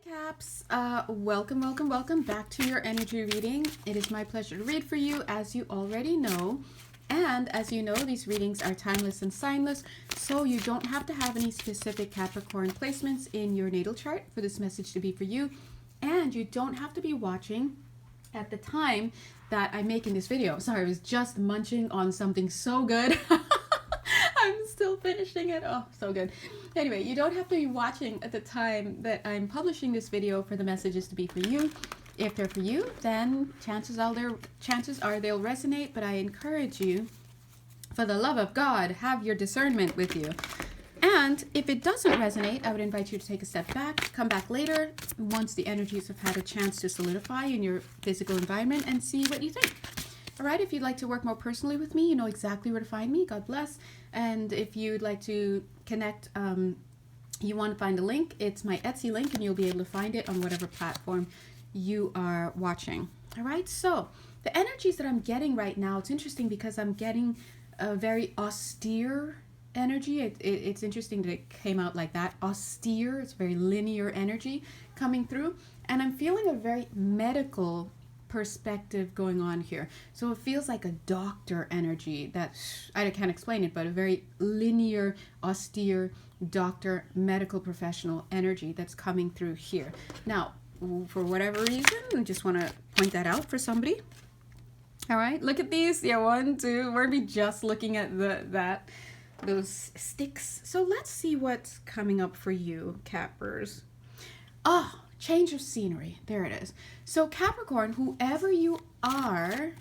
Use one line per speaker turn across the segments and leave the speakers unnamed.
Caps, welcome back to your energy reading. It is my pleasure to read for you, as you already know. And as you know, these readings are timeless and signless, so you don't have to have any specific Capricorn placements in your natal chart for this message to be for you. And you don't have to be watching at the time that I'm making this video. Sorry, I was just munching on something so good. I'm still finishing it. Oh, so good. Anyway, you don't have to be watching at the time that I'm publishing this video for the messages to be for you. If they're for you, then chances are they'll resonate, but I encourage you, for the love of God, have your discernment with you. And if it doesn't resonate, I would invite you to take a step back, come back later, once the energies have had a chance to solidify in your physical environment, and see what you think. All right, if you'd like to work more personally with me, you know exactly where to find me. God bless. And if you'd like to connect, you want to find a link, it's my Etsy link, and you'll be able to find it on whatever platform you are watching. All right, so the energies that I'm getting right now, it's interesting because I'm getting a very austere energy. It's interesting that it came out like that. Austere, it's very linear energy coming through. And I'm feeling a very medical perspective going on here. So it feels like a doctor energy that I can't explain it, but a very linear, austere doctor, medical professional energy that's coming through here. Now, for whatever reason, I just want to point that out for somebody. All right, look at these. Yeah, 1, 2. We're gonna be just looking at those sticks. So let's see what's coming up for you, Cappers. Oh, change of scenery. There it is. So Capricorn, whoever you are,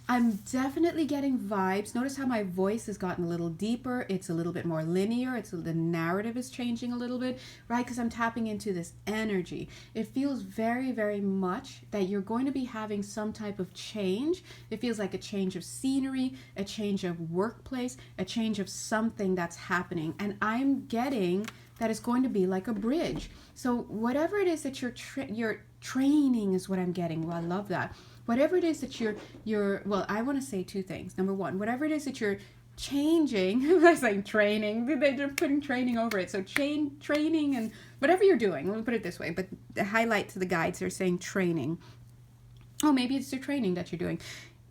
I'm definitely getting vibes. Notice how my voice has gotten a little deeper. It's a little bit more linear. The narrative is changing a little bit, right? Because I'm tapping into this energy. It feels very, very much that you're going to be having some type of change. It feels like a change of scenery, a change of workplace, a change of something that's happening. And I'm getting that it's going to be like a bridge. So whatever it is that you're training is what I'm getting. Well, I love that. Whatever it is that you're well, I want to say two things. Number one, whatever it is that you're changing, I'm saying training, they're putting training over it. So training and whatever you're doing, let me put it this way, but the highlight to the guides, they're saying training. Oh, maybe it's the training that you're doing.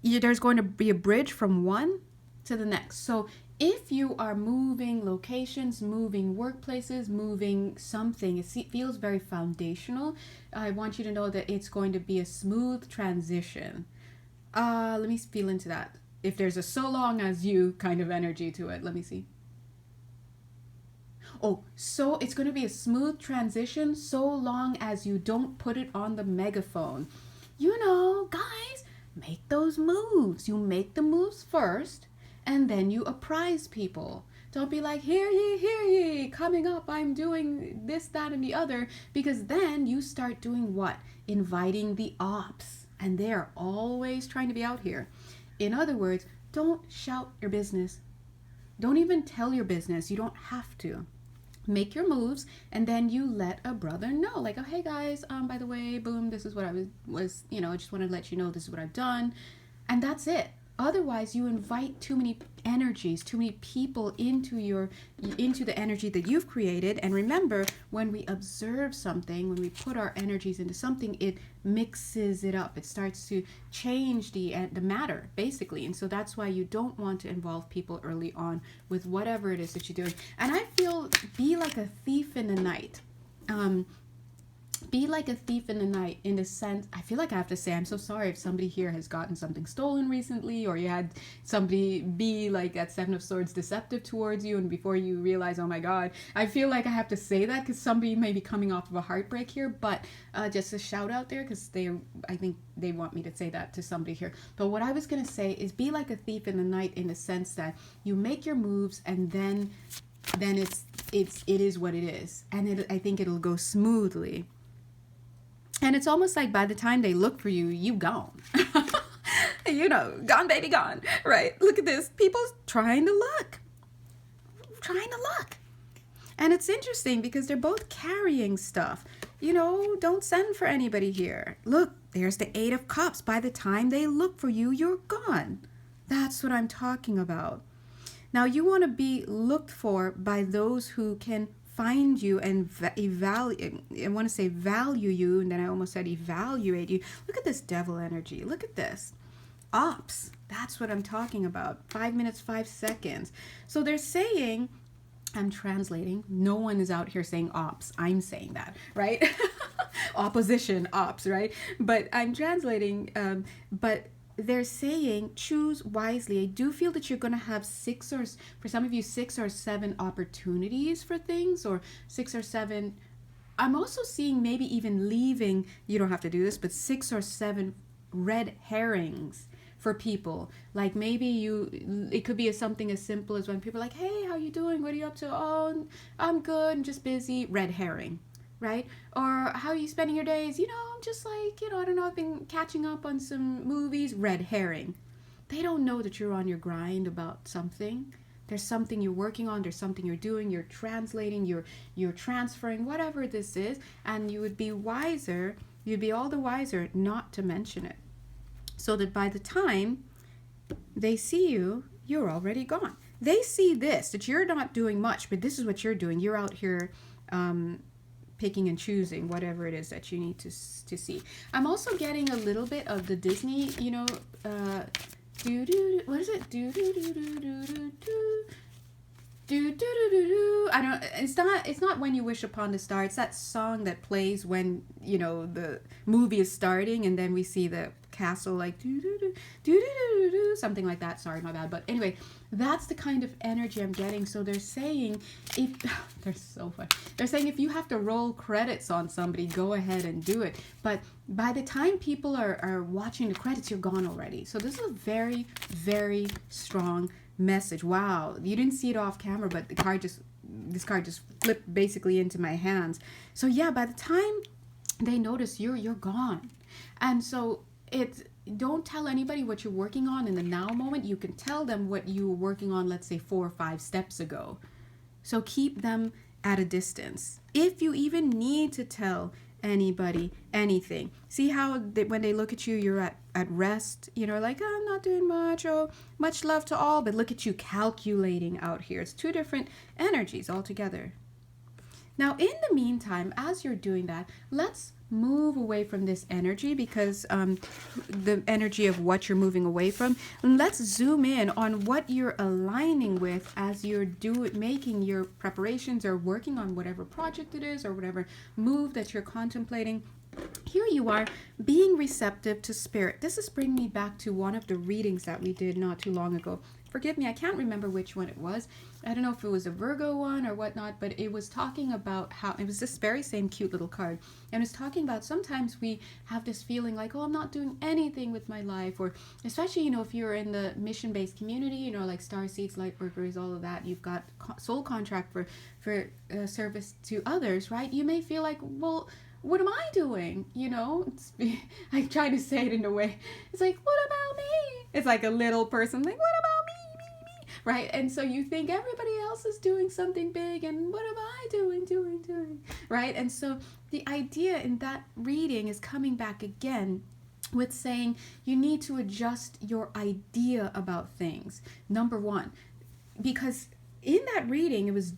There's going to be a bridge from one to the next. So if you are moving locations, moving workplaces, moving something, it feels very foundational. I want you to know that it's going to be a smooth transition. Let me feel into that. If there's a so long as you kind of energy to it, let me see. Oh, so it's going to be a smooth transition so long as you don't put it on the megaphone. You know, guys, make those moves. You make the moves first, and then you apprise people. Don't be like, hear ye, coming up, I'm doing this, that, and the other, because then you start doing what? Inviting the ops, and they're always trying to be out here. In other words, don't shout your business. Don't even tell your business. You don't have to. Make your moves, and then you let a brother know, like, oh, hey guys, by the way, boom, this is what I was, I just wanted to let you know this is what I've done, and that's it. Otherwise, you invite too many energies, too many people into the energy that you've created. And remember, when we observe something, when we put our energies into something, it mixes it up. It starts to change the matter, basically. And so that's why you don't want to involve people early on with whatever it is that you're doing. And I feel, be like a thief in the night. Be like a thief in the night, in the sense, I feel like I have to say, I'm so sorry if somebody here has gotten something stolen recently, or you had somebody be like at 7 of Swords deceptive towards you, and before you realize, oh my God, I feel like I have to say that because somebody may be coming off of a heartbreak here, but just a shout out there, because I think they want me to say that to somebody here. But what I was going to say is be like a thief in the night, in the sense that you make your moves, and then it is what it is. And I think it'll go smoothly. And it's almost like by the time they look for you, you gone. Gone, baby, gone. Right? Look at this. People's trying to look. And it's interesting because they're both carrying stuff. Don't send for anybody here. Look, there's the 8 of Cups. By the time they look for you, you're gone. That's what I'm talking about. Now, you want to be looked for by those who can find you and evaluate. I want to say value you, and then I almost said evaluate you. Look at this devil energy. Look at this. Ops. That's what I'm talking about. 5 minutes, 5 seconds. So they're saying, I'm translating. No one is out here saying ops. I'm saying that, right? Opposition, ops, right? But I'm translating. But they're saying choose wisely. I do feel that you're going to have for some of you, 6 or 7 opportunities for things, or 6 or 7. I'm also seeing maybe even leaving. You don't have to do this, but 6 or 7 red herrings for people. Like maybe it could be something as simple as when people are like, hey, how you doing? What are you up to? Oh, I'm good. I'm just busy. Red herring, right? Or how are you spending your days? I'm just like, I don't know. I've been catching up on some movies. Red herring. They don't know that you're on your grind about something. There's something you're working on. There's something you're doing. You're translating. You're transferring, whatever this is. And you would be wiser. You'd be all the wiser not to mention it. So that by the time they see you, you're already gone. They see this, that you're not doing much, but this is what you're doing. You're out here picking and choosing whatever it is that you need to see. I'm also getting a little bit of the Disney, what is it? I don't. It's not When You Wish Upon a Star. It's that song that plays when the movie is starting, and then we see the castle like something like that. Sorry, my bad. But anyway, that's the kind of energy I'm getting. So they're saying they're so funny. They're saying if you have to roll credits on somebody, go ahead and do it. But by the time people are watching the credits, you're gone already. So this is a very, very strong message. Wow, you didn't see it off camera, but this card just flipped basically into my hands. So yeah, by the time they notice you're gone. And so don't tell anybody what you're working on in the now moment. You can tell them what you were working on, let's say 4 or 5 steps ago. So keep them at a distance. If you even need to tell anybody anything, see how when they look at you, you're at rest, like, oh, I'm not doing much, oh, much love to all, but look at you calculating out here. It's 2 different energies altogether. Now, in the meantime, as you're doing that, let's move away from this energy, because the energy of what you're moving away from, and let's zoom in on what you're aligning with as you're making your preparations or working on whatever project it is or whatever move that you're contemplating. Here you are, being receptive to spirit. This is bringing me back to one of the readings that we did not too long ago. Forgive me, I can't remember which one it was. I don't know if it was a Virgo one or whatnot, but it was talking about how, it was this very same cute little card. And it was talking about sometimes we have this feeling like, oh, I'm not doing anything with my life. Or especially, if you're in the mission-based community, like Star Seeds, Lightworkers, all of that, you've got soul contract for service to others, right? You may feel like, well, what am I doing? I try to say it in a way. It's like, what about me? It's like a little person, like, what about me? Right? And so you think everybody else is doing something big, and what am I doing? Right? And so the idea in that reading is coming back again with saying you need to adjust your idea about things. Number 1, because in that reading, it was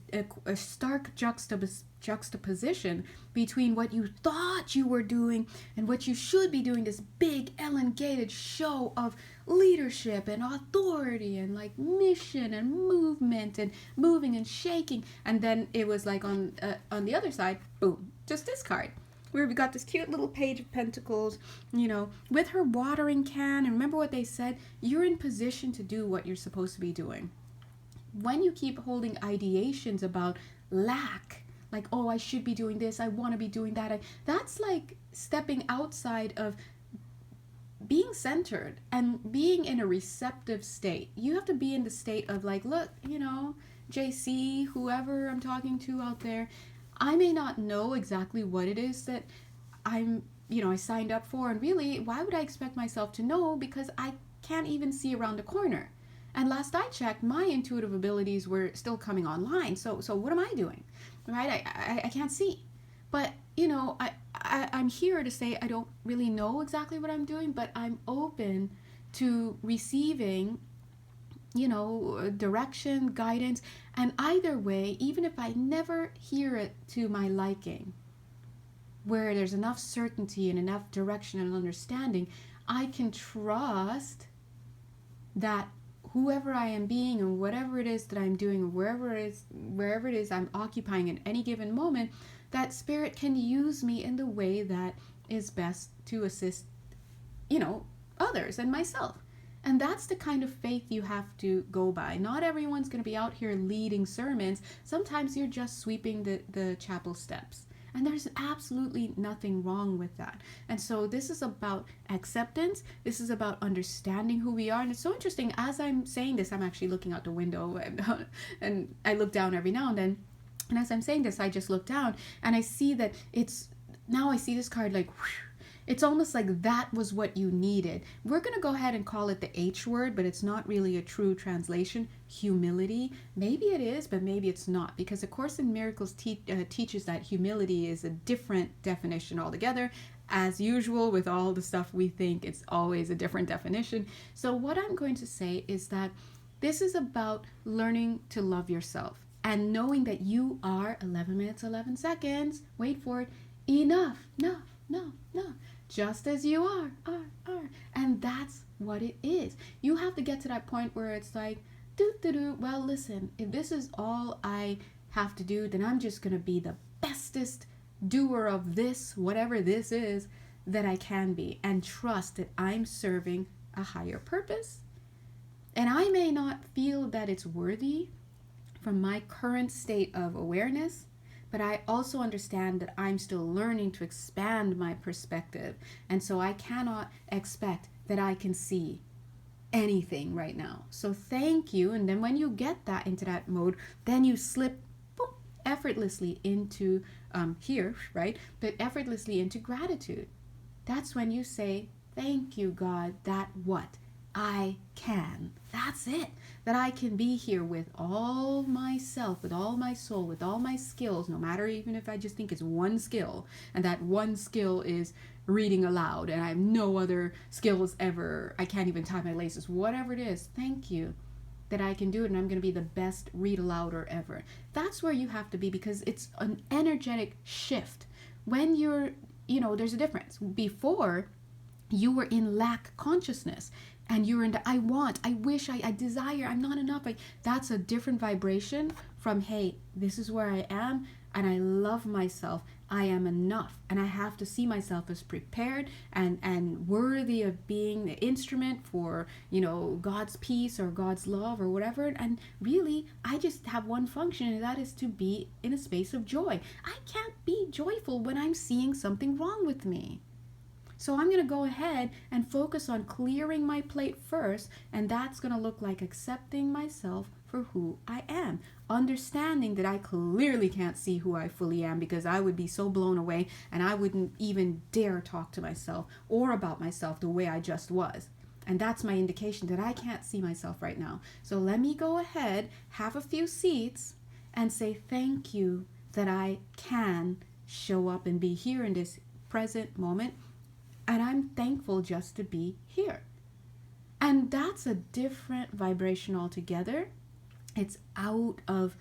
a stark juxtaposition between what you thought you were doing and what you should be doing, this big elongated show of leadership and authority and like mission and movement and moving and shaking. And then it was like on the other side, boom, just this card, where we got this cute little Page of Pentacles, with her watering can. And remember what they said, you're in position to do what you're supposed to be doing. When you keep holding ideations about lack, like, oh, I should be doing this, I want to be doing that, that's like stepping outside of being centered and being in a receptive state. You have to be in the state of like, look, JC, whoever I'm talking to out there, I may not know exactly what it is that I signed up for, and really, why would I expect myself to know, because I can't even see around the corner. And last I checked, my intuitive abilities were still coming online. So what am I doing? Right? I can't see. But, I'm here to say I don't really know exactly what I'm doing, but I'm open to receiving direction, guidance. And either way, even if I never hear it to my liking, where there's enough certainty and enough direction and understanding, I can trust that whoever I am being and whatever it is that I'm doing, or wherever it is I'm occupying at any given moment, that spirit can use me in the way that is best to assist, others and myself. And that's the kind of faith you have to go by. Not everyone's going to be out here leading sermons. Sometimes you're just sweeping the chapel steps. And there's absolutely nothing wrong with that. And so this is about acceptance. This is about understanding who we are. And it's so interesting. As I'm saying this, I'm actually looking out the window and I look down every now and then. And as I'm saying this, I just look down and I see that now I see this card like, whew, it's almost like that was what you needed. We're going to go ahead and call it the H word, but it's not really a true translation. Humility. Maybe it is, but maybe it's not. Because A Course in Miracles teaches that humility is a different definition altogether. As usual, with all the stuff we think, it's always a different definition. So what I'm going to say is that this is about learning to love yourself and knowing that you are 11 minutes, 11 seconds. Wait for it. Enough. No. Just as you are. And that's what it is. You have to get to that point where it's like, well, listen, if this is all I have to do, then I'm just going to be the bestest doer of this, whatever this is, that I can be, and trust that I'm serving a higher purpose. And I may not feel that it's worthy from my current state of awareness, but I also understand that I'm still learning to expand my perspective. And so I cannot expect that I can see anything right now. So thank you. And then when you get that into that mode, then you slip effortlessly into here, right? But effortlessly into gratitude. That's when you say, thank you, God, that what? I can. That's it. That I can be here with all myself, with all my soul, with all my skills, no matter even if I just think it's one skill, and that one skill is reading aloud, and I have no other skills ever. I can't even tie my laces, whatever it is. Thank you that I can do it, and I'm going to be the best read alouder ever. That's where you have to be, because it's an energetic shift. When you're, there's a difference. Before, you were in lack consciousness. And you're in the I want, I wish, I desire, I'm not enough. That's a different vibration from, hey, this is where I am and I love myself. I am enough. And I have to see myself as prepared and worthy of being the instrument for, God's peace or God's love or whatever. And really, I just have one function, and that is to be in a space of joy. I can't be joyful when I'm seeing something wrong with me. So I'm going to go ahead and focus on clearing my plate first, and that's going to look like accepting myself for who I am. Understanding that I clearly can't see who I fully am, because I would be so blown away and I wouldn't even dare talk to myself or about myself the way I just was. And that's my indication that I can't see myself right now. So let me go ahead, have a few seats, and say thank you that I can show up and be here in this present moment. And I'm thankful just to be here. And that's a different vibration altogether. It's out of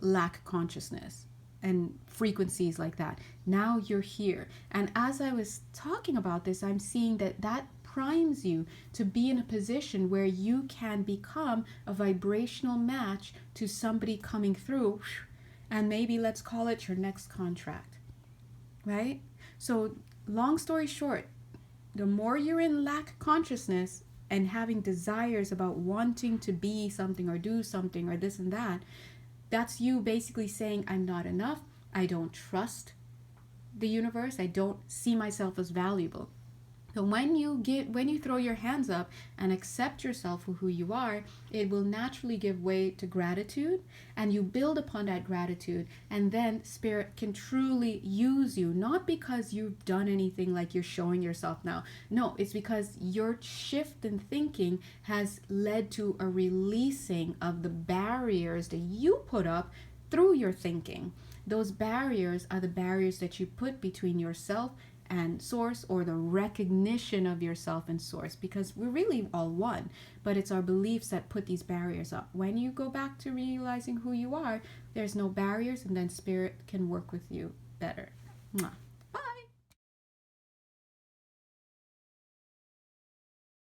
lack consciousness and frequencies like that. Now you're here. And as I was talking about this, I'm seeing that primes you to be in a position where you can become a vibrational match to somebody coming through. And maybe let's call it your next contract, right? So long story short, the more you're in lack consciousness and having desires about wanting to be something or do something or this and that, that's you basically saying, I'm not enough. I don't trust the universe. I don't see myself as valuable. So when you throw your hands up and accept yourself for who you are, it will naturally give way to gratitude, and you build upon that gratitude, and then Spirit can truly use you, not because you've done anything like you're showing yourself now. No, it's because your shift in thinking has led to a releasing of the barriers that you put up through your thinking. Those barriers are the barriers that you put between yourself and source, or the recognition of yourself and source, because we're really all one, but it's our beliefs that put these barriers up. When you go back to realizing who you are, there's no barriers, and then spirit can work with you better.